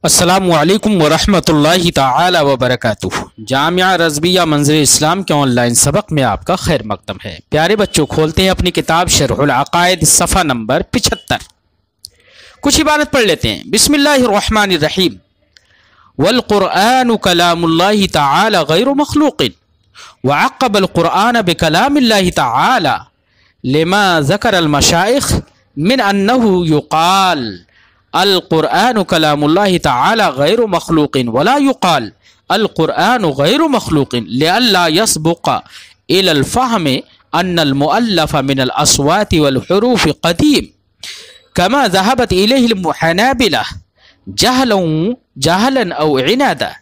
السلام علیکم ورحمۃ اللہ تعالی وبرکاتہ۔ جامعہ رضویہ منظر اسلام کے آن لائن سبق میں آپ کا خیر مقدم ہے۔ پیارے بچوں، کھولتے ہیں اپنی کتاب شرح العقائد صفحہ نمبر 75۔ کچھ عبارت پڑھ لیتے ہیں۔ بسم اللہ الرحمن الرحیم۔ والقرآن کلام اللہ تعالی غیر مخلوق، وعقب القرآن بکلام اللہ تعالی لما ذکر المشائخ من انہ یقال القرآن کلام اللہ تعالی غیر مخلوق ولا يقال القرآن غیر مخلوق لئلا يسبق الى الفهم ان المؤلف من الاصوات والحروف قدیم كما ذهبت اليه الحنابلة جهلا او عنادا،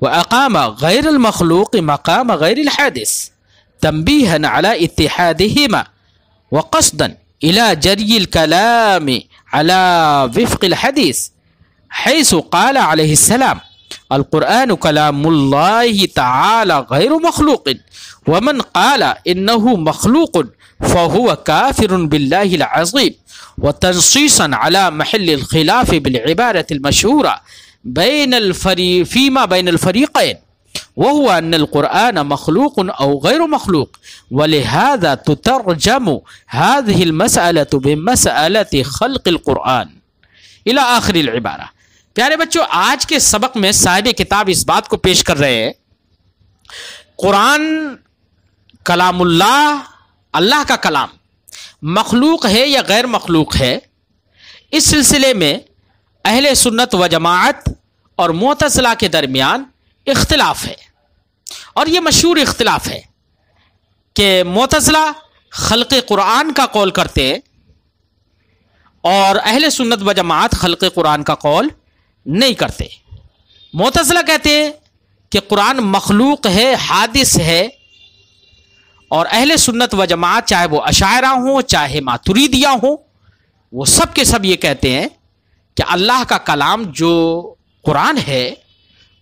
واقام غیر المخلوق مقام غیر الحادث تنبیها على اتحادهما وقصدا الى جری الكلام على وفق الحديث، حيث قال عليه السلام القرآن كلام الله تعالى غير مخلوق، ومن قال إنه مخلوق فهو كافر بالله العظيم، وتنصيصا على محل الخلاف بالعبارة المشهورة فيما بين الفريقين، وهو أن القرآن مخلوق أو غير مخلوق، ولهذا تترجم هذه المسألة بمسألة خلق القرآن إلى آخر العبارة۔ پیارے بچوں، آج کے سبق میں صاحب کتاب اس بات کو پیش کر رہے ہیں، قرآن کلام اللہ کا کلام مخلوق ہے یا غیر مخلوق ہے۔ اس سلسلے میں اہل سنت و جماعت اور معتزلہ کے درمیان اختلاف ہے، اور یہ مشہور اختلاف ہے کہ معتزلہ خلق قرآن کا قول کرتے ہیں اور اہل سنت و جماعت خلق قرآن کا قول نہیں کرتے۔ معتزلہ کہتے ہیں کہ قرآن مخلوق ہے، حادث ہے، اور اہل سنت و جماعت چاہے وہ اشاعرہ ہوں چاہے ماتریدیہ ہوں، وہ سب کے سب یہ کہتے ہیں کہ اللہ کا کلام جو قرآن ہے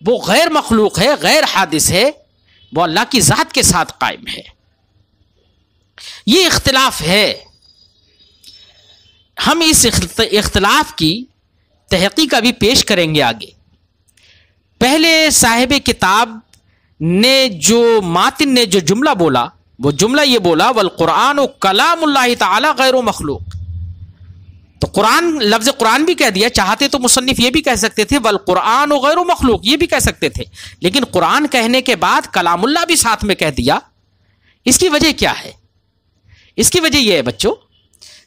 وہ غیر مخلوق ہے، غیر حادث ہے، وہ اللہ کی ذات کے ساتھ قائم ہے۔ یہ اختلاف ہے۔ ہم اس اختلاف کی تحقیق ابھی پیش کریں گے آگے۔ پہلے صاحب کتاب نے جو ماتن نے جو جملہ بولا، وہ جملہ یہ بولا والقرآن کلام اللہ تعالی غیر مخلوق۔ تو قرآن، لفظ قرآن بھی کہہ دیا، چاہتے تو مصنف یہ بھی کہہ سکتے تھے والقرآن غیر مخلوق، یہ بھی کہہ سکتے تھے، لیکن قرآن کہنے کے بعد کلام اللہ بھی ساتھ میں کہہ دیا۔ اس کی وجہ کیا ہے؟ اس کی وجہ یہ ہے بچوں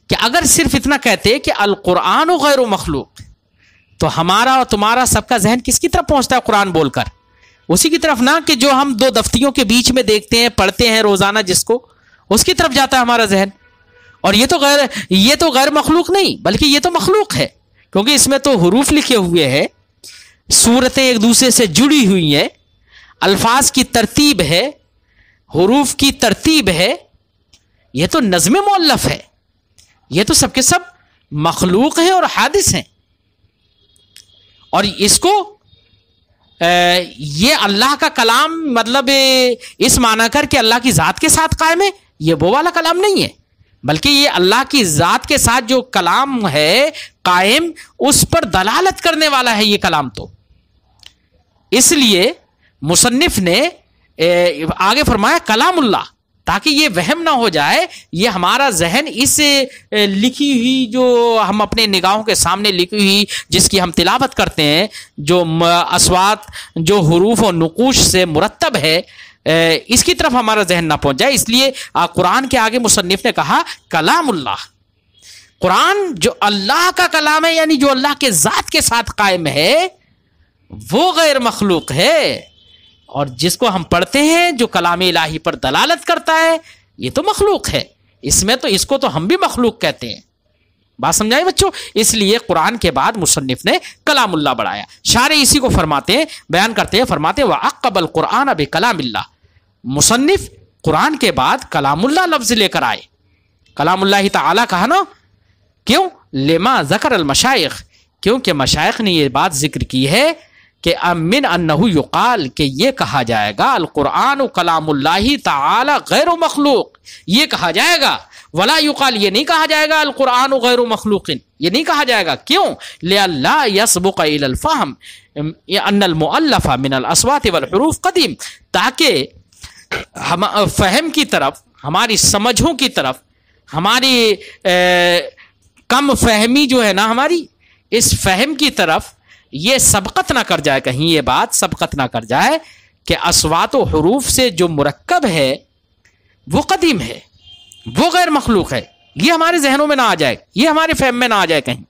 کہ اگر صرف اتنا کہتے کہ القرآن غیر مخلوق، تو ہمارا اور تمہارا سب کا ذہن کس کی طرف پہنچتا ہے قرآن بول کر؟ اسی کی طرف نہ کہ جو ہم دو دفتیوں کے بیچ میں دیکھتے ہیں، پڑھتے ہیں روزانہ، جس کو اس کی طرف جاتا ہے ہمارا ذہن۔ اور یہ تو غیر مخلوق نہیں بلکہ یہ تو مخلوق ہے، کیونکہ اس میں تو حروف لکھے ہوئے ہیں، صورتیں ایک دوسرے سے جڑی ہوئی ہیں، الفاظ کی ترتیب ہے، حروف کی ترتیب ہے، یہ تو نظم مؤلف ہے، یہ تو سب کے سب مخلوق ہیں اور حادث ہیں۔ اور اس کو یہ اللہ کا کلام مطلب اس معنی کر کے اللہ کی ذات کے ساتھ قائم ہے، یہ وہ والا کلام نہیں ہے، بلکہ یہ اللہ کی ذات کے ساتھ جو کلام ہے قائم، اس پر دلالت کرنے والا ہے یہ کلام۔ تو اس لیے مصنف نے آگے فرمایا کلام اللہ، تاکہ یہ وہم نہ ہو جائے، یہ ہمارا ذہن اس لکھی ہوئی جو ہم اپنے نگاہوں کے سامنے لکھی ہوئی جس کی ہم تلاوت کرتے ہیں، جو اصوات، جو حروف و نقوش سے مرتب ہے، اس کی طرف ہمارا ذہن نہ پہنچ جائے۔ اس لیے قرآن کے آگے مصنف نے کہا کلام اللہ، قرآن جو اللہ کا کلام ہے، یعنی جو اللہ کے ذات کے ساتھ قائم ہے، وہ غیر مخلوق ہے، اور جس کو ہم پڑھتے ہیں جو کلام الہی پر دلالت کرتا ہے، یہ تو مخلوق ہے۔ اس کو تو ہم بھی مخلوق کہتے ہیں۔ بات سمجھائے بچوں؟ اس لیے قرآن کے بعد مصنف نے کلام اللہ بڑھایا۔ شارح اسی کو فرماتے ہیں، بیان کرتے ہیں، فرماتے ہیں وعقب القرآن بکلام اللہ، مصنف قرآن کے بعد کلام اللہ لفظ لے کر آئے۔ کلام اللہ تعالی کہا نا، کیوں؟ لما ذکر المشائخ، کیونکہ مشائخ نے یہ بات ذکر کی ہے کہ من انہ یقال، کہ یہ کہا جائے گا القرآن کلام اللہ تعالی غیر مخلوق، یہ کہا جائے گا، ولا یقال یہ نہیں کہا جائے گا القرآن غیر مخلوق، یہ نہیں کہا جائے گا. کیوں؟ لئلا یسبق الی الفہم ان المؤلف من الاصوات والحروف قدیم، تاکہ ہم فہم کی طرف، ہماری سمجھوں کی طرف، ہماری کم فہمی جو ہے نا، ہماری اس فہم کی طرف یہ سبقت نہ کر جائے، کہیں یہ بات سبقت نہ کر جائے کہ اصوات و حروف سے جو مرکب ہے وہ قدیم ہے، وہ غیر مخلوق ہے. یہ ہمارے ذہنوں میں نہ آ جائے، یہ ہمارے فہم میں نہ آ جائے کہیں.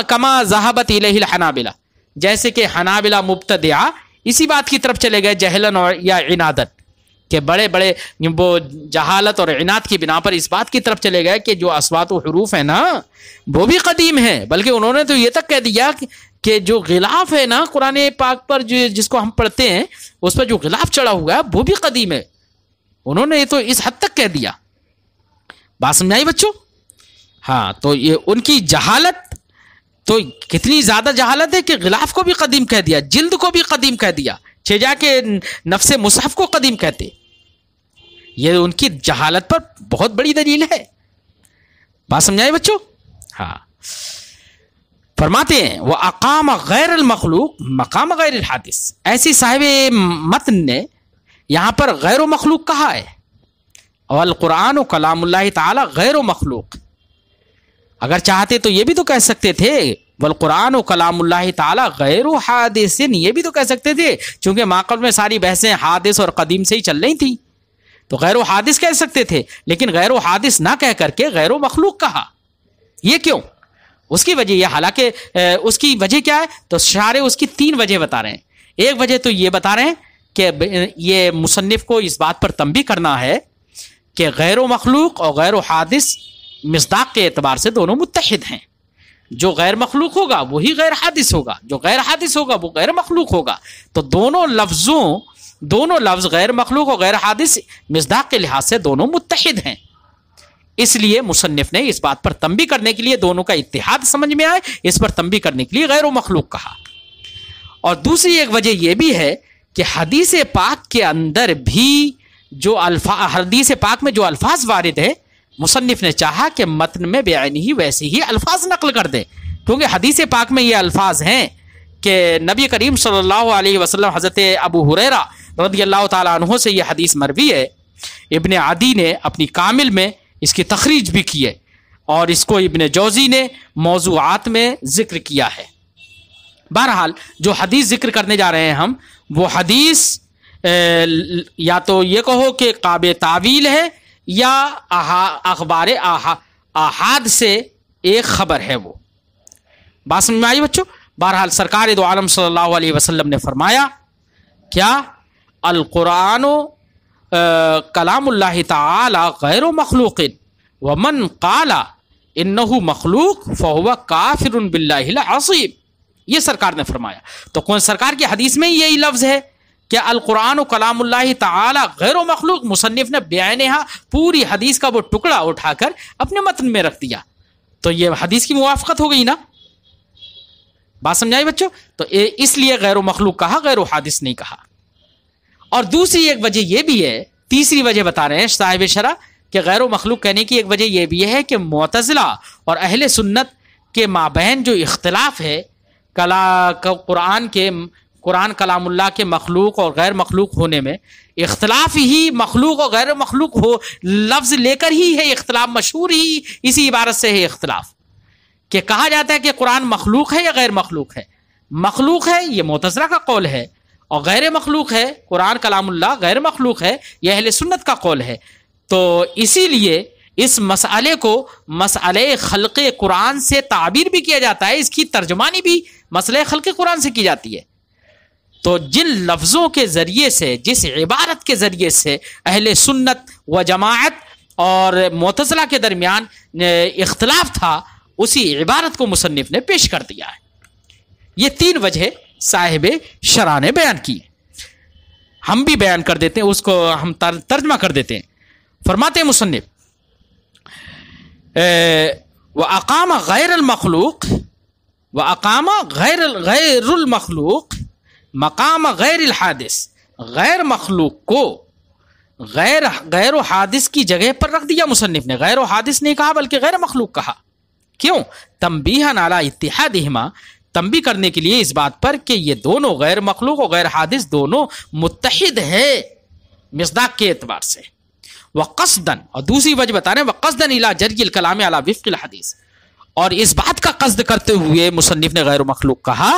کما ذہبت الیہ الحنابلہ، جیسے کہ حنابلہ مبتدعہ اسی بات کی طرف چلے گئے جہلن اور یا عنادت، کہ بڑے بڑے وہ جہالت اور عناد کی بنا پر اس بات کی طرف چلے گئے کہ جو اصوات و حروف ہے نا وہ بھی قدیم ہیں. بلکہ انہوں نے تو یہ تک کہہ دیا کہ جو غلاف ہے نا قرآن پاک پر جس کو ہم پڑھتے ہیں اس پر جو غلاف چڑھا ہوا ہے وہ بھی قدیم ہے. انہوں نے تو اس حد تک کہہ دیا. بات سمجھ آئی بچوں؟ ہاں، تو یہ ان کی جہالت تو کتنی زیادہ جہالت ہے کہ غلاف کو بھی قدیم کہہ دیا، جلد کو بھی قدیم کہہ دیا، جا کے نفس مصحف کو قدیم کہتے. یہ ان کی جہالت پر بہت بڑی دلیل ہے. بات سمجھائے بچوں؟ ہاں، فرماتے ہیں وہ اقام غیر المخلوق مقام غیر الحادث. ایسی صاحب متن نے یہاں پر غیر و مخلوق کہا ہے، اور القرآن و کلام اللہ تعالی غیر و مخلوق. اگر چاہتے تو یہ بھی تو کہہ سکتے تھے والقرآن و کلام اللہ تعالی غیر و حادث، یہ بھی تو کہہ سکتے تھے، چونکہ ماقبل میں ساری بحثیں حادث اور قدیم سے ہی چل رہی تھیں تو غیر و حادث کہہ سکتے تھے، لیکن غیر و حادث نہ کہہ کر کے غیر و مخلوق کہا. یہ کیوں؟ اس کی وجہ یہ، حالانکہ اس کی وجہ کیا ہے تو شارح اس کی 3 وجہ بتا رہے ہیں. ایک وجہ تو یہ بتا رہے ہیں کہ یہ مصنف کو اس بات پر تنبیہ کرنا ہے کہ غیر و مخلوق اور غیر و حادث مصداق کے اعتبار سے دونوں متحد ہیں. جو غیر مخلوق ہوگا وہی غیر حادث ہوگا، جو غیر حادث ہوگا وہ غیر مخلوق ہوگا. تو دونوں لفظ غیر مخلوق اور غیر حادث مصداق کے لحاظ سے دونوں متحد ہیں. اس لیے مصنف نے اس بات پر تنبیہ کرنے کے لیے، دونوں کا اتحاد سمجھ میں آئے، اس پر تنبیہ کرنے کے لیے غیر و مخلوق کہا. اور دوسری ایک وجہ یہ بھی ہے کہ حدیث پاک کے اندر بھی جو حدیث پاک میں جو الفاظ وارد ہے، مصنف نے چاہا کہ متن میں بعینہ ہی ویسے ہی الفاظ نقل کر دے. کیونکہ حدیث پاک میں یہ الفاظ ہیں کہ نبی کریم صلی اللہ علیہ وسلم، حضرت ابو ہریرہ رضی اللہ تعالیٰ عنہ سے یہ حدیث مروی ہے. ابن عدی نے اپنی کامل میں اس کی تخریج بھی کی ہے، اور اس کو ابن جوزی نے موضوعات میں ذکر کیا ہے. بہرحال جو حدیث ذکر کرنے جا رہے ہیں ہم، وہ حدیث یا تو یہ کہو کہ قابل تعویل ہے یا اخبار آحاد سے ایک خبر ہے. وہ بات سمجھ میں آئی بچوں؟ بہرحال سرکار دو عالم صلی اللہ علیہ وسلم نے فرمایا کیا؟ القرآن کلام اللہ تعالی غیر مخلوق ومن قال انہ مخلوق فہو کافر باللہ العظیم. یہ سرکار نے فرمایا. تو کون سرکار کی حدیث میں یہی لفظ ہے کہ القرآن و کلام اللہ تعالی غیر و مخلوق. مصنف نے بیانہ پوری حدیث کا وہ ٹکڑا اٹھا کر اپنے متن میں رکھ دیا. تو یہ حدیث کی موافقت ہو گئی نا؟ بات سمجھائی بچوں؟ تو اس لیے غیر و مخلوق کہا، غیر و حادث نہیں کہا. اور دوسری ایک وجہ یہ بھی ہے، تیسری وجہ بتا رہے ہیں صاحب شرح کہ غیر و مخلوق کہنے کی ایک وجہ یہ بھی ہے کہ معتزلہ اور اہل سنت کے مابین جو اختلاف ہے قرآن کلام اللہ کے مخلوق اور غیر مخلوق ہونے میں، اختلاف ہی مخلوق اور غیر مخلوق ہو لفظ لے کر ہی ہے. اختلاف مشہور ہی اسی عبارت سے ہے اختلاف، کہ کہا جاتا ہے کہ قرآن مخلوق ہے یا غیر مخلوق ہے. مخلوق ہے یہ معتزلہ کا قول ہے، اور غیر مخلوق ہے قرآن کلام اللہ غیر مخلوق ہے یہ اہل سنت کا قول ہے. تو اسی لیے اس مسئلے کو مسئلہ خلق قرآن سے تعبیر بھی کیا جاتا ہے، اس کی ترجمانی بھی مسئلہ خلق قرآن سے کی جاتی ہے. تو جن لفظوں کے ذریعے سے، جس عبارت کے ذریعے سے اہل سنت و جماعت اور معتزلہ کے درمیان اختلاف تھا، اسی عبارت کو مصنف نے پیش کر دیا ہے. یہ 3 وجہ صاحب شرح نے بیان کی، ہم بھی بیان کر دیتے ہیں، اس کو ہم ترجمہ کر دیتے ہیں. فرماتے ہیں مصنف وَأَقَامَ غَيْرَ الْمَخْلُوق وَأَقَامَ غَيْرُ الْمَخْلُوق مقام غیر الحادث. غیر مخلوق کو غیر و حادث کی جگہ پر رکھ دیا مصنف نے. غیر و حادث نہیں کہا بلکہ غیر مخلوق کہا. کیوں؟ تنبیہا علی اتحادہما، تنبیہ کرنے کے لیے اس بات پر کہ یہ دونوں غیر مخلوق اور غیر حادث دونوں متحد ہے مصداق کے اعتبار سے. وقصدن، اور دوسری وجہ بتا رہے ہیں وقصدن الی جری الکلام علی وفق الحدیث، اور اس بات کا قصد کرتے ہوئے مصنف نے غیر مخلوق کہا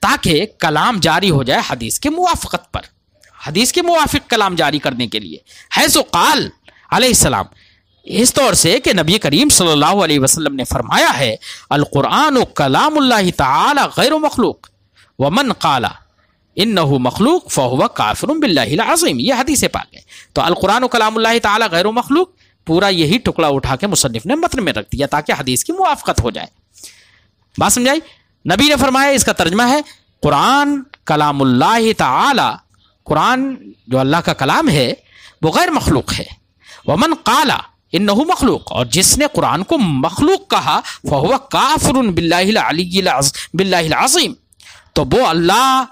تاکہ کلام جاری ہو جائے حدیث کے موافقت پر، حدیث کے موافق کلام جاری کرنے کے لیے. حیث قال علیہ السلام، اس طور سے کہ نبی کریم صلی اللہ علیہ وسلم نے فرمایا ہے القرآن کلام اللہ تعالی غیر مخلوق ومن قال انہ مخلوق فہو کافر باللہ العظیم. یہ حدیث پاک ہے. تو القرآن کلام اللہ تعالی غیر مخلوق پورا یہی ٹکڑا اٹھا کے مصنف نے متن میں رکھ دیا تاکہ حدیث کی موافقت ہو جائے. بات سمجھائی؟ نبی نے فرمایا، اس کا ترجمہ ہے قرآن کلام اللہ تعالی، قرآن جو اللہ کا کلام ہے وہ غیر مخلوق ہے. ومن قال انہ مخلوق، اور جس نے قرآن کو مخلوق کہا فہو کافر باللہ العظیم، تو وہ اللہ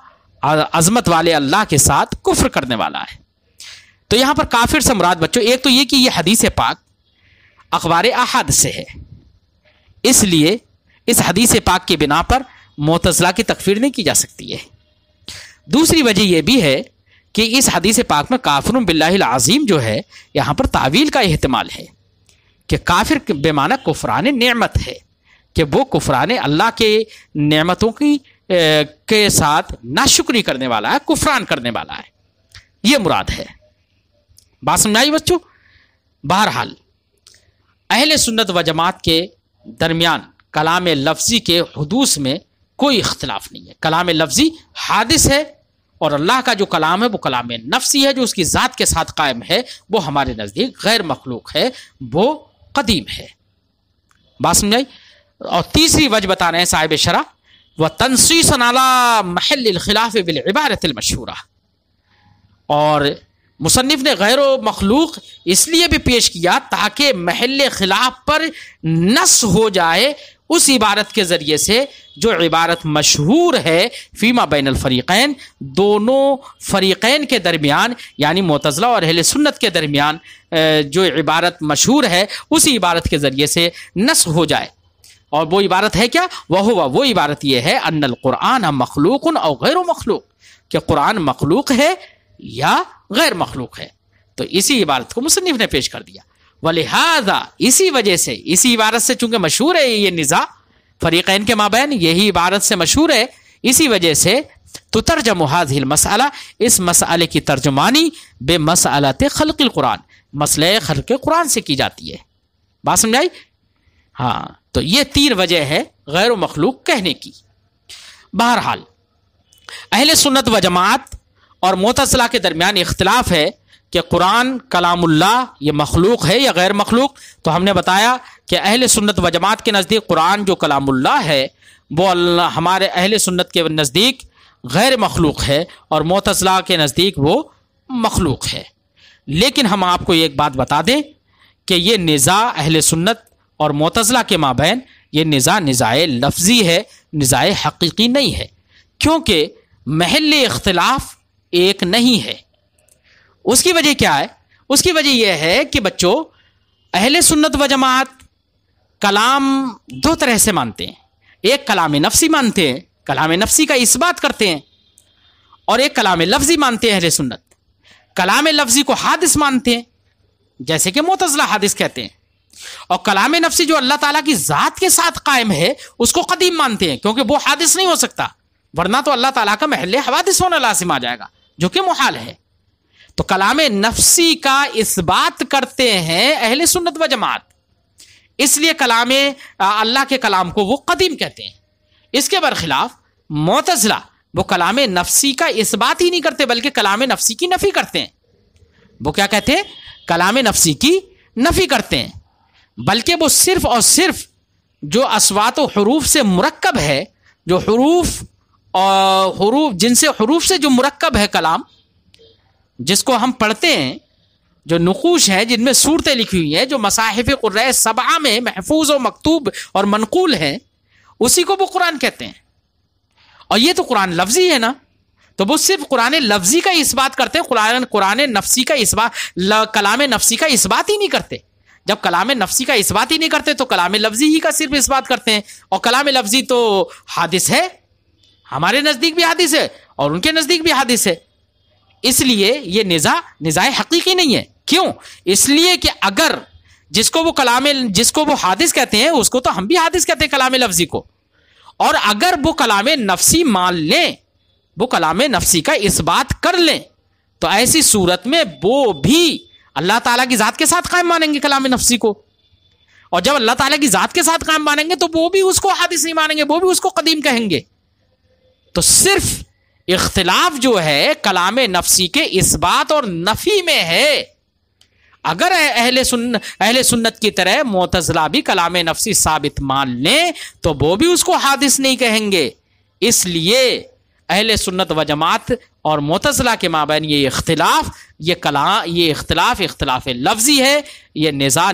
عظمت والے اللہ کے ساتھ کفر کرنے والا ہے. تو یہاں پر کافر سے مراد بچوں ایک تو یہ کہ یہ حدیث پاک اخبار احاد سے ہے، اس لیے اس حدیث پاک کی بنا پر معتزلہ کی تکفیر نہیں کی جا سکتی ہے. دوسری وجہ یہ بھی ہے کہ اس حدیث پاک میں کافر باللہ العظیم جو ہے یہاں پر تعویل کا احتمال ہے کہ کافر بے معنی کفران نعمت ہے، کہ وہ کفران اللہ کے نعمتوں کی کے ساتھ ناشکری کرنے والا ہے، کفران کرنے والا ہے، یہ مراد ہے. بات سمجھ آئی بچوں؟ بہرحال اہل سنت و جماعت کے درمیان کلام لفظی کے حدوث میں کوئی اختلاف نہیں ہے. کلام لفظی حادث ہے، اور اللہ کا جو کلام ہے وہ کلام نفسی ہے جو اس کی ذات کے ساتھ قائم ہے، وہ ہمارے نزدیک غیر مخلوق ہے، وہ قدیم ہے. بات سمجھائی؟ اور تیسری وجہ بتا رہے ہیں صاحب شرح وَتَنْصِيصًا عَلَى مَحِلِّ الْخِلَافِ بِالْعِبَارَةِ الْمَشْهُورَةِ، اور مصنف نے غیر و مخلوق اس لیے بھی پیش کیا تاکہ محل خلاف پر نص ہو جائے اس عبارت کے ذریعے سے جو عبارت مشہور ہے فیما بین الفریقین، دونوں فریقین کے درمیان یعنی معتزلہ اور اہل سنت کے درمیان جو عبارت مشہور ہے اسی عبارت کے ذریعے سے نص ہو جائے. اور وہ عبارت ہے کیا؟ وہ عبارت یہ ہے ان القرآن مخلوق او غیر مخلوق، کہ قرآن مخلوق ہے یا غیر مخلوق ہے. تو اسی عبارت کو مصنف نے پیش کر دیا. ولہذا اسی وجہ سے، اسی عبارت سے چونکہ مشہور ہے یہ نزاع فریقین کے مابین، یہی عبارت سے مشہور ہے، اسی وجہ سے تترجم هذه المسئلہ، اس مسئلے کی ترجمانی بے مسئلۃ خلق القرآن، مسئلہ خلق قرآن سے کی جاتی ہے. بات سمجھائی؟ ہاں، تو یہ تین وجہ ہے غیر و مخلوق کہنے کی. بہرحال اہل سنت و جماعت اور معتزلہ کے درمیان اختلاف ہے کہ قرآن کلام اللہ یہ مخلوق ہے یا غیر مخلوق. تو ہم نے بتایا کہ اہل سنت و جماعت کے نزدیک قرآن جو کلام اللہ ہے وہ ہمارے اہل سنت کے نزدیک غیر مخلوق ہے، اور معتزلہ کے نزدیک وہ مخلوق ہے. لیکن ہم آپ کو ایک بات بتا دیں کہ یہ نزاع اہل سنت اور معتزلہ کے مابین یہ نزاع لفظی ہے، نزاع حقیقی نہیں ہے، کیونکہ محل اختلاف ایک نہیں ہے. اس کی وجہ کیا ہے؟ اس کی وجہ یہ ہے کہ بچوں اہل سنت و جماعت کلام دو طرح سے مانتے ہیں. ایک کلام نفسی مانتے ہیں، کلام نفسی کا اثبات کرتے ہیں، اور ایک کلام لفظی مانتے ہیں. اہل سنت کلام لفظی کو حادث مانتے ہیں جیسے کہ معتزلہ حادث کہتے ہیں، اور کلام نفسی جو اللہ تعالیٰ کی ذات کے ساتھ قائم ہے اس کو قدیم مانتے ہیں، کیونکہ وہ حادث نہیں ہو سکتا، ورنہ تو اللہ تعالیٰ کا محل حوادث ہونا لازم آ جائے گا جو کہ محال ہے. تو کلام نفسی کا اثبات کرتے ہیں اہل سنت و جماعت، اس لیے کلام اللہ کے کلام کو وہ قدیم کہتے ہیں. اس کے برخلاف معتزلہ وہ کلام نفسی کا اثبات ہی نہیں کرتے بلکہ کلام نفسی کی نفی کرتے ہیں. وہ کیا کہتے ہیں؟ کلام نفسی کی نفی کرتے ہیں، بلکہ وہ صرف اور صرف جو اصوات و حروف سے مرکب ہے، جو حروف جن سے حروف سے جو مرکب ہے کلام، جس کو ہم پڑھتے ہیں، جو نقوش ہیں جن میں صورتیں لکھی ہوئی ہیں، جو مصاحف قرآن سبعہ میں محفوظ و مکتوب اور منقول ہیں، اسی کو وہ قرآن کہتے ہیں. اور یہ تو قرآن لفظی ہے نا، تو وہ صرف قرآن لفظی کا اس بات کرتے ہیں، قرآن نفسی کا اس بات، کلام نفسی کا اس بات ہی نہیں کرتے۔ جب کلام نفسی کا اس بات ہی نہیں کرتے تو کلام لفظی ہی کا صرف اس بات کرتے ہیں، اور کلام لفظی تو حادث ہے، ہمارے نزدیک بھی حادث ہے اور ان کے نزدیک بھی حادث ہے۔ اس لیے یہ نزاع حقیقی نہیں ہے۔ کیوں؟ اس لیے کہ اگر جس کو وہ حادث کہتے ہیں اس کو تو ہم بھی حادث کہتے ہیں کلام لفظی کو، اور اگر وہ کلام نفسی مان لیں، وہ کلام نفسی کا اس بات کر لیں، تو ایسی صورت میں وہ بھی اللہ تعالیٰ کی ذات کے ساتھ قائم مانیں گے کلام نفسی کو، اور جب اللہ تعالیٰ کی ذات کے ساتھ قائم مانیں گے تو وہ بھی اس کو حادث نہیں مانیں گے، وہ بھی اس کو قدیم کہیں گے۔ تو صرف اختلاف جو ہے کلام نفسی کے اس بات اور نفی میں ہے۔ اگر اہل سنت کی طرح معتزلہ بھی کلام نفسی ثابت مان لیں تو وہ بھی اس کو حادث نہیں کہیں گے۔ اس لیے اہل سنت و جماعت اور معتزلہ کے مابین یہ اختلاف لفظی ہے، یہ نزاع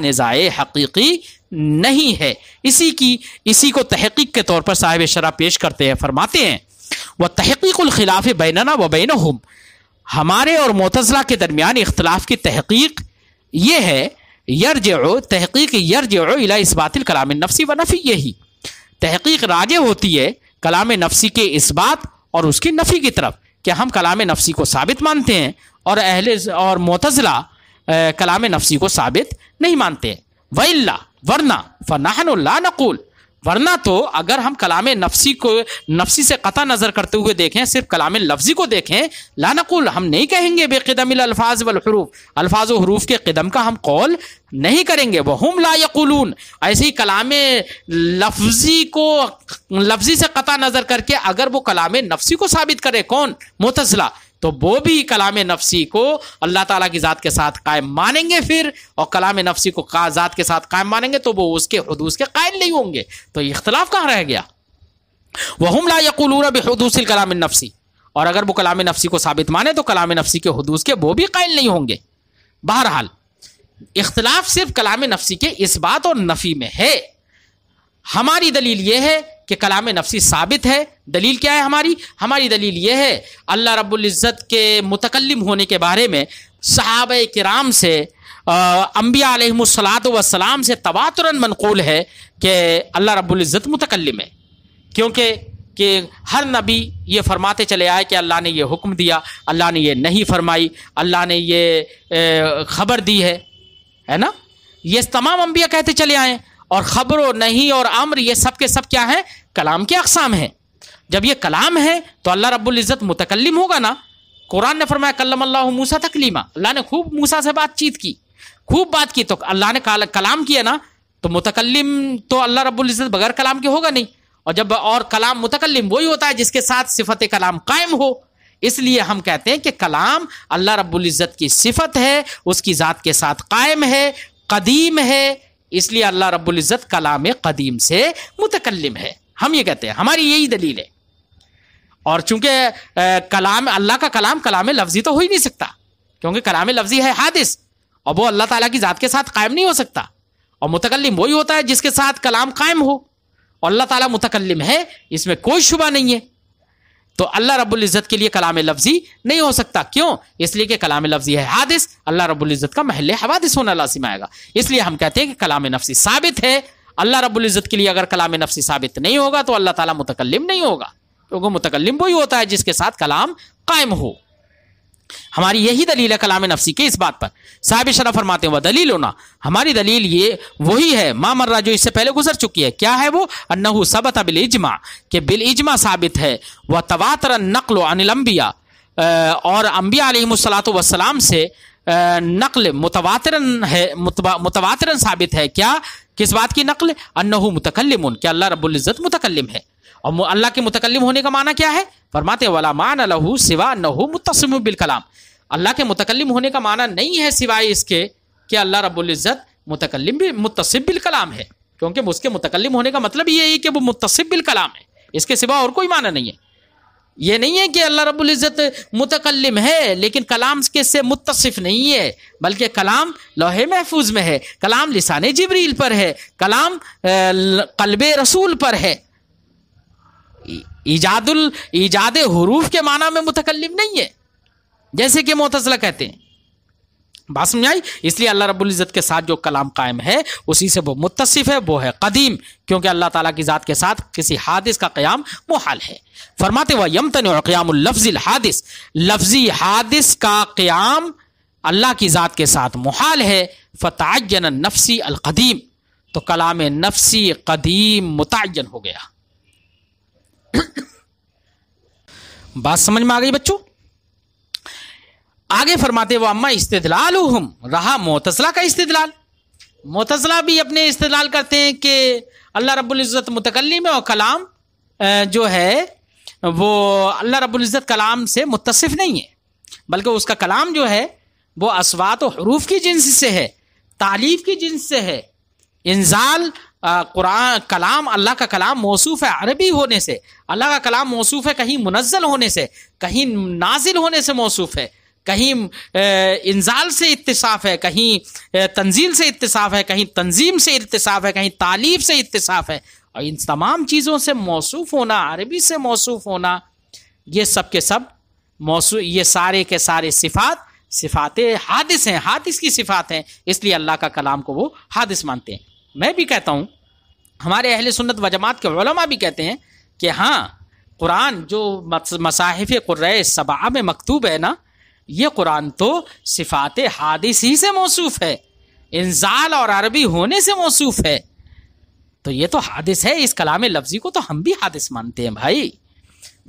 حقیقی نہیں ہے۔ اسی کو تحقیق کے طور پر صاحب شرح پیش کرتے ہیں، فرماتے ہیں وَتَحْقِيقُ الْخِلَافِ بَيْنَنَا وَبَيْنَهُمْ، ہمارے اور معتزلہ کے درمیان اختلاف کی تحقیق یہ ہے، یرجع الی اثبات الکلام النفسی و نفیہ، تحقیق راجع ہوتی ہے کلام نفسی کے اثبات اور اس کی نفی کی طرف، کہ ہم کلام نفسی کو ثابت مانتے ہیں اور معتزلہ کلام نفسی کو ثابت نہیں مانتے ہیں۔ وَإِلَّا، ورنہ فَنَحْنُ لَا نَقُولُ، ورنہ تو اگر ہم کلام نفسی سے قطع نظر کرتے ہوئے دیکھیں، صرف کلام لفظی کو دیکھیں، لا نقول، ہم نہیں کہیں گے بقدم الالفاظ والحروف، الفاظ و حروف کے قدم کا ہم قول نہیں کریں گے۔ وہم لا یقولون، ایسے ہی کلام لفظی سے قطع نظر کر کے اگر وہ کلام نفسی کو ثابت کرے، کون؟ معتزلہ، تو وہ بھی کلام نفسی کو اللہ تعالیٰ کی ذات کے ساتھ قائم مانیں گے پھر، اور کلام نفسی کو ذات کے ساتھ قائم مانیں گے تو وہ اس کے حدوث کے قائل نہیں ہوں گے۔ تو یہ اختلاف کہاں رہ گیا؟ وَهُمْ لَا يَقُولُونَ بِحُدُوثِ الْكَلَامِ النَّفْسِ، اور اگر وہ کلام نفسی کو ثابت مانے تو کلام نفسی کے حدوث کے وہ بھی قائل نہیں ہوں گے۔ بہرحال اختلاف صرف کلام نفسی کے اس بات اور نفی میں ہے۔ ہماری دلیل یہ ہے کہ کلام نفسی ثابت ہے۔ دلیل کیا ہے ہماری دلیل یہ ہے، اللہ رب العزت کے متکلم ہونے کے بارے میں صحابہ کرام سے، انبیاء علیہم الصلاۃ والسلام سے تواتراً منقول ہے کہ اللہ رب العزت متکلم ہے، کیونکہ ہر نبی یہ فرماتے چلے آئے کہ اللہ نے یہ حکم دیا، اللہ نے یہ نہیں فرمائی، اللہ نے یہ خبر دی ہے نا، یہ تمام انبیاء کہتے چلے آئے، اور خبر و نہیں اور امر یہ سب کے سب کیا ہیں؟ کلام کے اقسام ہیں۔ جب یہ کلام ہے تو اللہ رب العزت متکلم ہوگا نا۔ قرآن نے فرمایا کلم اللہ موسیٰ تکلیما، اللہ نے خوب موسیٰ سے بات چیت کی، خوب بات کی، تو اللہ نے کلام کیا نا، تو متکلم تو اللہ رب العزت بغیر کلام کے ہوگا نہیں، اور کلام متکلم وہی ہوتا ہے جس کے ساتھ صفت کلام قائم ہو۔ اس لیے ہم کہتے ہیں کہ کلام اللہ رب العزت کی صفت ہے، اس کی ذات کے ساتھ قائم ہے، قدیم ہے، اس لیے اللہ رب العزت کلام قدیم سے متکلم ہے۔ ہم یہ کہتے ہیں، ہماری یہی دلیل ہے۔ اور چونکہ اللہ کا کلام لفظی تو ہو ہی نہیں سکتا، کیونکہ کلام لفظی ہے حادث، اور وہ اللہ تعالیٰ کی ذات کے ساتھ قائم نہیں ہو سکتا، اور متکلم وہی ہوتا ہے جس کے ساتھ کلام قائم ہو، اور اللہ تعالیٰ متکلم ہے، اس میں کوئی شبہ نہیں ہے۔ تو اللہ رب العزت کے لیے کلام لفظی نہیں ہو سکتا، کیوں؟ اس لیے کہ کلام لفظی ہے حادث، اللہ رب العزت کا محل حوادث ہونا لازم آئے گا۔ اس لیے ہم کہتے ہیں کہ کلام نفسی ثابت ہے۔ اللہ رب العزت کے لیے اگر کلام نفسی ثابت نہیں ہوگا تو اللہ تعالیٰ متکلم نہیں ہوگا، کیونکہ متکلم وہی ہوتا ہے جس کے ساتھ کلام قائم ہو۔ ہماری یہی دلیل ہے کلام نفسی کے اس بات پر۔ صاحب شرح فرماتے ہیں ودلیل ہونا، ہماری دلیل یہ وہی ہے ما مرہ جو اس سے پہلے گزر چکی ہے۔ کیا ہے وہ؟ انہ ثبت بالاجماع، کہ بالاجماع ثابت ہے، وتواتر النقل عن الانبیاء، اور انبیاء علیہم الصلاۃ والسلام سے نقل متواترن ثابت ہے۔ کیا؟ کس بات کی نقل؟ انہ متکلم، کہ اللہ رب العزت متکلم ہے۔ اور اللہ کے متکلم ہونے کا معنی کیا ہے؟ فرماتے ولا معنی لہ سوا انہ متصم بالکلام، اللہ کے متکلم ہونے کا معنی نہیں ہے سوائے اس کے کہ اللہ رب العزت متکلم بھی متصف بالکلام ہے، کیونکہ اس کے متکلم ہونے کا مطلب یہ ہے کہ وہ متصف بالکلام ہے، اس کے سوا اور کوئی معنی نہیں ہے۔ یہ نہیں ہے کہ اللہ رب العزت متکلم ہے لیکن کلام کے سے متصف نہیں ہے، بلکہ کلام لوح محفوظ میں ہے، کلام لسان جبریل پر ہے، کلام قلب رسول پر ہے۔ ایجاد حروف کے معنی میں متکلم نہیں ہے جیسے کہ معتزلہ کہتے ہیں. بات سمجھ آئی؟ اس لیے اللہ رب العزت کے ساتھ جو کلام قائم ہے اسی سے وہ متصف ہے، وہ ہے قدیم، کیونکہ اللہ تعالیٰ کی ذات کے ساتھ کسی حادث کا قیام محال ہے. فرماتے وہ یمتنع قیام اللفظ الحادث، لفظی حادث کا قیام اللہ کی ذات کے ساتھ محال ہے. فتعین النفسی القدیم، تو کلام نفسی قدیم متعین ہو گیا. بات سمجھ میں آ گئی بچوں؟ آگے فرماتے وہ اما استدلالہم، رہا معتزلہ کا استدلال. معتزلہ بھی اپنے استدلال کرتے ہیں کہ اللہ رب العزت متکلم ہے اور کلام جو ہے وہ اللہ رب العزت کلام سے متصف نہیں ہے، بلکہ اس کا کلام جو ہے وہ اصوات و حروف کی جنس سے ہے، تالیف کی جنس سے ہے. انزال قرآن کلام، اللہ کا کلام موصوف ہے عربی ہونے سے، اللہ کا کلام موصوف ہے کہیں منزل ہونے سے، کہیں نازل ہونے سے موصوف ہے، کہیں انزال سے اتصاف ہے، کہیں تنزیل سے اتصاف ہے، کہیں تنظیم سے اتصاف ہے، کہیں تالیف سے اتصاف ہے. اور ان تمام چیزوں سے موصوف ہونا، عربی سے موصوف ہونا، یہ سب کے سب یہ سارے کے سارے صفات حادث ہیں، حادث کی صفات ہیں. اس لیے اللہ کا کلام کو وہ حادث مانتے ہیں. میں بھی کہتا ہوں، ہمارے اہل سنت و جماعت کے علماء بھی کہتے ہیں کہ ہاں قرآن جو مصاحف قرۂ سبعہ میں مکتوب ہے نا، یہ قرآن تو صفات حادث ہی سے موصوف ہے، انزال اور عربی ہونے سے موصوف ہے. تو یہ تو حادث ہے، اس کلام لفظی کو تو ہم بھی حادث مانتے ہیں بھائی.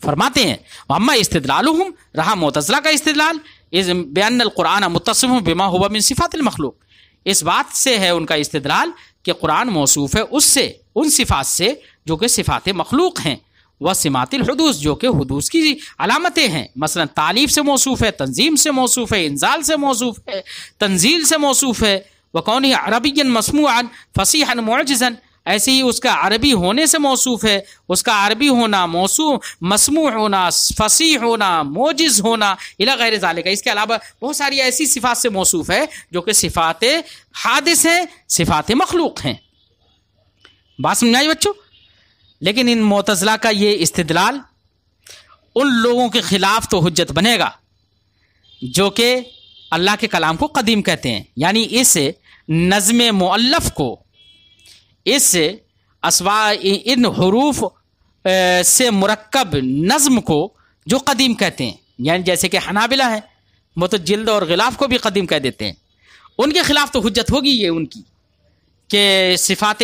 فرماتے ہیں اما استدلالہم، رہا معتزلہ کا استدلال، بأن القرآن متصف بما هو من صفات المخلوق، اس بات سے ہے ان کا استدلال کہ قرآن موصوف ہے اس سے، ان صفات سے جو کہ صفات مخلوق ہیں، وسمات الحدوث جو کہ حدوث کی علامتیں ہیں. مثلا تالیف سے موصوف ہے، تنظیم سے موصوف ہے، انزال سے موصوف ہے، تنزیل سے موصوف ہے. وکونہ عربیا مسموعا فصیحا معجزا، ایسے ہی اس کا عربی ہونے سے موصوف ہے، اس کا عربی ہونا، مسموع ہونا، فصیح ہونا، معجز ہونا، الی غیر ذالک. اس کے علاوہ بہت ساری ایسی صفات سے موصوف ہے جو کہ صفات حادث ہیں، صفات مخلوق ہیں. بات سمجھائی بچوں؟ لیکن ان معتزلہ کا یہ استدلال ان لوگوں کے خلاف تو حجت بنے گا جو کہ اللہ کے کلام کو قدیم کہتے ہیں، یعنی اس نظم مؤلف کو، اس ان حروف سے مرکب نظم کو جو قدیم کہتے ہیں، یعنی جیسے کہ حنابلہ ہیں، وہ تو جلد اور غلاف کو بھی قدیم کہہ دیتے ہیں. ان کے خلاف تو حجت ہوگی یہ ان کی کہ صفات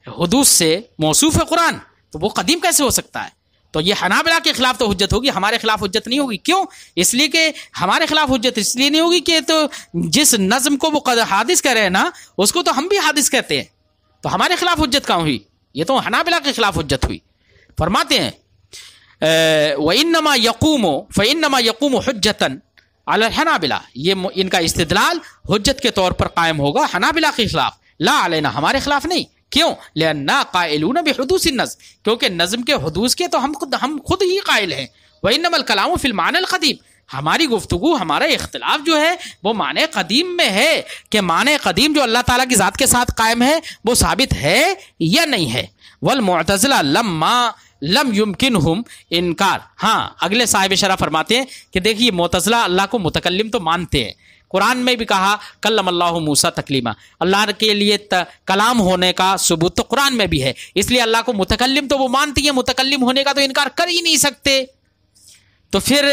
حدوث سے موصوف ہے قرآن، تو وہ قدیم کیسے ہو سکتا ہے؟ تو یہ حنابلہ کے خلاف تو حجت ہوگی، ہمارے خلاف حجت نہیں ہوگی. کیوں؟ اس لیے کہ ہمارے خلاف حجت اس لیے نہیں ہوگی کہ تو جس نظم کو وہ حادث کہہ رہے ہیں نا، اس کو تو ہم بھی حادث کہتے ہیں، تو ہمارے خلاف حجت کہاں ہوئی؟ یہ تو حنابلہ کے خلاف حجت ہوئی. فرماتے ہیں وَإِنَّمَا يَقُومُ حُجَّةً عَلَى الْحَنَابِلَةِ، یہ ان کا استدلال حجت کے طور پر قائم ہوگا حنابلہ کے خلاف، لا علینا، ہمارے خلاف نہیں. کیوں؟ لأننا قائلون بحدوث النظم، کیونکہ نظم کے حدوث کے تو ہم خود ہی قائل ہیں. وإنما الكلام في المعنى القديم، ہماری گفتگو، ہمارا اختلاف جو ہے وہ معنی قدیم میں ہے کہ معنی قدیم جو اللہ تعالیٰ کی ذات کے ساتھ قائم ہے وہ ثابت ہے یا نہیں ہے. والمعتزلہ لم يمكنهم انکار. ہاں اگلے صاحب شرح فرماتے ہیں کہ دیکھیے معتزلہ اللہ کو متکلم تو مانتے ہیں، قرآن میں بھی کہا کلم اللہ موسیٰ تکلیما، اللہ کے لیے کلام ہونے کا ثبوت تو قرآن میں بھی ہے، اس لیے اللہ کو متکلم تو وہ مانتی ہیں، متکلم ہونے کا تو انکار کر ہی نہیں سکتے. تو پھر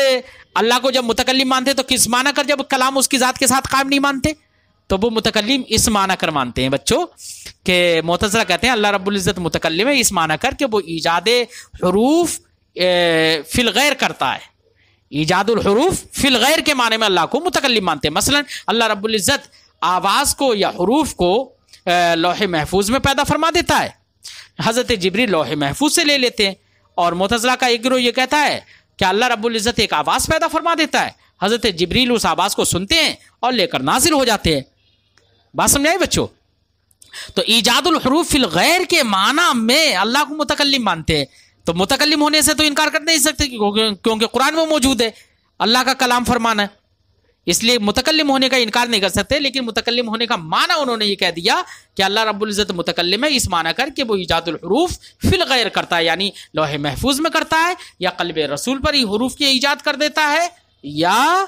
اللہ کو جب متکلم مانتے تو کس معنی کر، جب کلام اس کی ذات کے ساتھ قائم نہیں مانتے تو وہ متکلم اس معنی کر مانتے ہیں بچوں کہ معتزلہ کہتے ہیں اللہ رب العزت متکلم ہے اس معنی کر کہ وہ ایجاد حروف فی الغیر کرتا ہے، ایجاد الحروف فی الغیر کے معنی میں اللہ کو متکلم مانتے ہیں. مثلا اللہ رب العزت آواز کو یا حروف کو لوح محفوظ میں پیدا فرما دیتا ہے، حضرت جبریل لوح محفوظ سے لے لیتے ہیں. اور معتزلہ کا ایک گروہ یہ کہتا ہے کہ اللہ رب العزت ایک آواز پیدا فرما دیتا ہے، حضرت جبریل اس آواز کو سنتے ہیں اور لے کر نازل ہو جاتے ہیں. بات سمجھائی بچوں؟ تو ایجاد الحروف فی الغیر کے معنی میں اللہ کو متکلم مانتے ہیں، تو متکلم ہونے سے تو انکار کر نہیں سکتے کیونکہ قرآن میں موجود ہے اللہ کا کلام فرمانا ہے. اس لیے متکلم ہونے کا انکار نہیں کر سکتے، لیکن متکلم ہونے کا معنی انہوں نے یہ کہہ دیا کہ اللہ رب العزت متکلم ہے، اس معنی کر کے وہ ایجاد الحروف فی الغیر کرتا ہے، یعنی لوح محفوظ میں کرتا ہے، یا قلب رسول پر ہی حروف کی ایجاد کر دیتا ہے، یا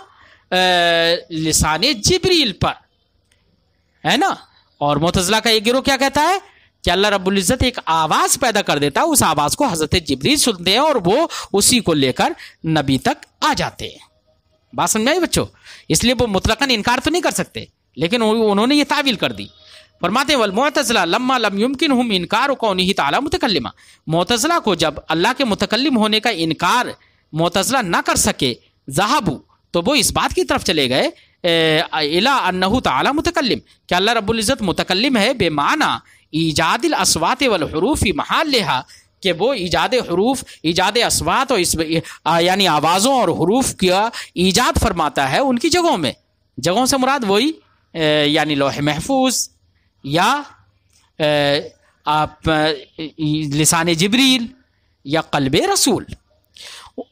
لسان جبریل پر، ہے نا۔ اور معتزلہ کا یہ گروہ کیا کہتا ہے کہ اللہ رب العزت ایک آواز پیدا کر دیتا ہے، اس آواز کو حضرت جبریل سنتے ہیں اور وہ اسی کو لے کر نبی تک آ جاتے ہیں۔ بات سمجھ میں آئی بچوں؟ اس لیے وہ مطلقاً انکار تو نہیں کر سکتے، لیکن انہوں نے یہ تعویل کر دی۔ فرماتے ہیں والمعتزلہ لما لم يمكنهم انکار کونہ تعالی متکلما، معتزلہ کو جب اللہ کے متکلم ہونے کا انکار معتزلہ نہ کر سکے، ذهبوا، تو وہ اس بات کی طرف چلے گئے الی انہ تعالی متکلم، کہ اللہ رب العزت متکلم ہے، بے معنی ایجاد الاصوات والحروف فی محلھا، کہ وہ ایجاد حروف، ایجاد اصوات اور یعنی آوازوں اور حروف کا ایجاد فرماتا ہے ان کی جگہوں میں۔ جگہوں سے مراد وہی یعنی لوح محفوظ یا لسان جبریل یا قلب رسول،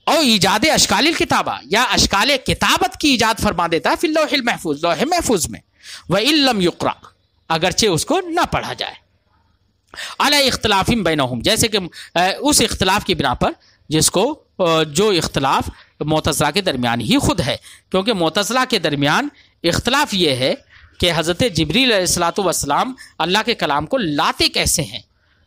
اور ایجاد اشکال الکتابہ، یا اشکال کتابت کی ایجاد فرما دیتا ہے فی اللوح المحفوظ، لوح محفوظ میں، وَإِن لَمْ يُقْرَأ، اگرچہ اس کو نہ پڑھا جائے، علی اختلاف بینہم، جیسے کہ اس اختلاف کی بنا پر جس کو جو اختلاف معتزلہ کے درمیان ہی خود ہے، کیونکہ معتزلہ کے درمیان اختلاف یہ ہے کہ حضرت جبریل علیہ الصلوۃ والسلام اللہ کے کلام کو لاتے کیسے ہیں۔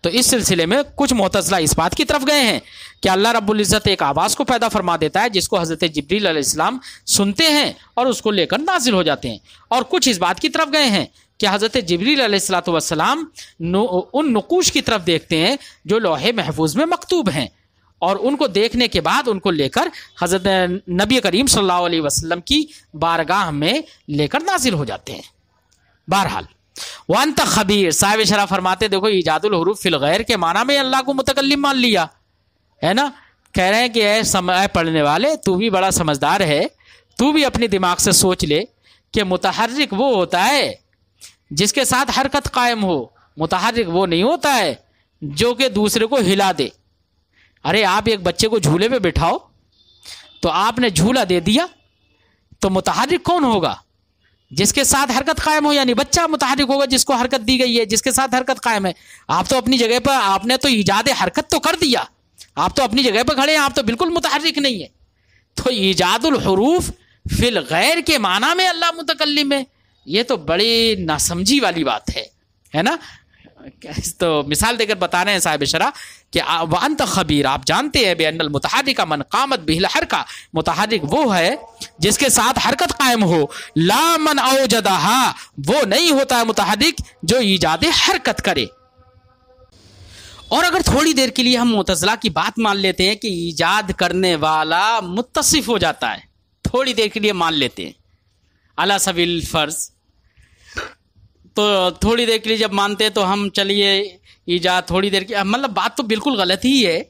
تو اس سلسلے میں کچھ معتزلہ اس بات کی طرف گئے ہیں کہ اللہ رب العزت ایک آواز کو پیدا فرما دیتا ہے جس کو حضرت جبریل علیہ السلام سنتے ہیں اور اس کو لے کر نازل ہو جاتے ہیں، اور کچھ اس بات کی طرف گئے ہیں کہ حضرت جبریل علیہ الصلوۃ والسلام ان نقوش کی طرف دیکھتے ہیں جو لوح محفوظ میں مکتوب ہیں، اور ان کو دیکھنے کے بعد ان کو لے کر حضرت نبی کریم صلی اللہ علیہ وسلم کی بارگاہ میں لے کر نازل ہو جاتے ہیں۔ بہرحال وانت خبیر، صاحب شرح فرماتے دیکھو ایجاد الحروف فی الغیر کے معنی میں اللہ کو متکلم مان لیا ہے نا۔ کہہ رہے ہیں کہ اے پڑھنے والے، تو بھی بڑا سمجھدار ہے، تو بھی اپنے دماغ سے سوچ لے کہ متحرک وہ ہوتا ہے جس کے ساتھ حرکت قائم ہو، متحرک وہ نہیں ہوتا ہے جو کہ دوسرے کو ہلا دے۔ ارے آپ ایک بچے کو جھولے پہ بٹھاؤ تو آپ نے جھولا دے دیا، تو متحرک کون ہوگا؟ جس کے ساتھ حرکت قائم ہو، یعنی بچہ متحرک ہوگا جس کو حرکت دی گئی ہے، جس کے ساتھ حرکت قائم ہے۔ آپ تو اپنی جگہ پر، آپ نے تو ایجاد حرکت تو کر دیا، آپ تو اپنی جگہ پہ کھڑے ہیں، آپ تو بالکل متحرک نہیں ہے۔ تو ایجاد الحروف فی الغیر کے معنی میں اللہ متکلم ہے، یہ تو بڑی ناسمجھی والی بات ہے نا۔ تو مثال دے کر بتا رہے ہیں صاحب شرح کہ وانت خبیر، آپ جانتے ہیں بان المتحرک من قامت به الحرکہ، متحرک وہ ہے جس کے ساتھ حرکت قائم ہو، لا من اوجدها، وہ نہیں ہوتا ہے متحرک جو ایجاد حرکت کرے۔ اور اگر تھوڑی دیر کے لیے ہم معتزلہ کی بات مان لیتے ہیں کہ ایجاد کرنے والا متصف ہو جاتا ہے، تھوڑی دیر کے لیے مان لیتے ہیں علی سبیل الفرض، تو تھوڑی دیر کے لیے جب مانتے ہیں تو ہم چلیے ایجاد تھوڑی دیر کی، مطلب بات تو بالکل غلط ہی ہے،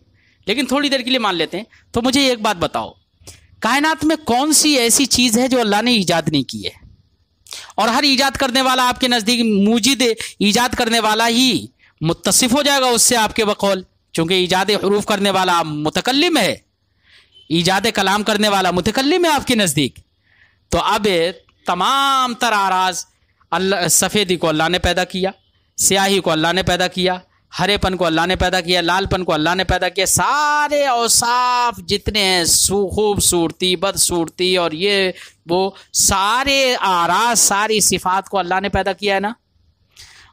لیکن تھوڑی دیر کے لیے مان لیتے ہیں۔ تو مجھے ایک بات بتاؤ، کائنات میں کون سی ایسی چیز ہے جو اللہ نے ایجاد نہیں کی ہے؟ اور ہر ایجاد کرنے والا آپ کے نزدیک موجد ایجاد کرنے والا ہی متصف ہو جائے گا اس سے آپ کے بقول، چونکہ ایجاد حروف کرنے والا متکلم ہے، ایجاد کلام کرنے والا متکلم ہے آپ کے نزدیک۔ تو اب تمام تر اعراض، اللہ سفیدی کو اللہ نے پیدا کیا، سیاہی کو اللہ نے پیدا کیا، ہرے پن کو اللہ نے پیدا کیا، لال پن کو اللہ نے پیدا کیا، سارے اوصاف جتنے ہیں، خوبصورتی، بدصورتی اور یہ وہ سارے اعراض، ساری صفات کو اللہ نے پیدا کیا ہے نا۔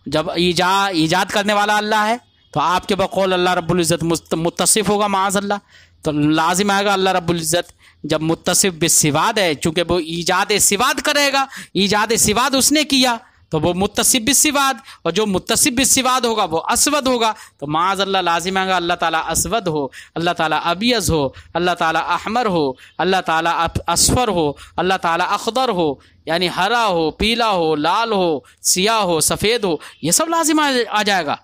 جب ایجاد کرنے والا اللہ ہے تو آپ کے بقول اللہ رب العزت متصف ہوگا معاذ اللہ، تو لازم آئے گا اللہ رب العزت جب متصف بالصفات ہے، چونکہ وہ ایجاد صفات کرے گا، ایجاد صفات اس نے کیا تو وہ متصف بالصفات، اور جو متصف بالصفات ہوگا وہ اسود ہوگا، تو معاذ اللہ لازم آئے گا اللہ تعالیٰ اسود ہو، اللہ تعالیٰ ابیض ہو، اللہ تعالیٰ احمر ہو، اللہ تعالیٰ اصفر ہو، اللہ تعالیٰ اخضر ہو، یعنی ہرا ہو، پیلا ہو، لال ہو، سیاہ ہو، سفید ہو، یہ سب لازم آ جائے گا۔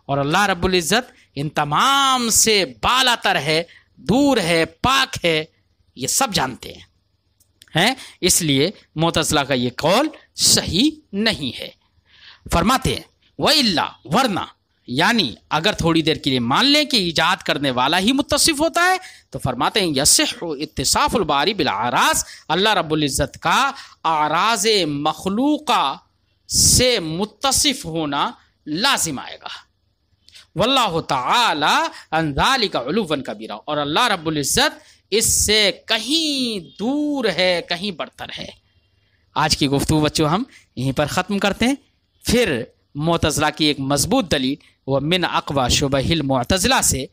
اور اللہ رب العزت ان تمام سے بالا تر ہے، دور ہے، پاک ہے، یہ سب جانتے ہیں، اس لیے معتزلہ کا یہ قول صحیح نہیں ہے۔ فرماتے ہیں وَإِلَّا، ورنہ یعنی اگر تھوڑی دیر کے لیے مان لیں کہ ایجاد کرنے والا ہی متصف ہوتا ہے تو فرماتے ہیں یصح اتصاف الباری بالاعراض، اللہ رب العزت کا اعراض مخلوقہ سے متصف ہونا لازم آئے گا۔ واللہ تعالی عن ذلک علوا کبیرا، اور اللہ رب العزت اس سے کہیں دور ہے، کہیں برتر ہے۔ آج کی گفتگو بچوں ہم یہیں پر ختم کرتے ہیں۔ پھر معتزلہ کی ایک مضبوط دلیل وہ من اقوی شبہ المعتزلہ سے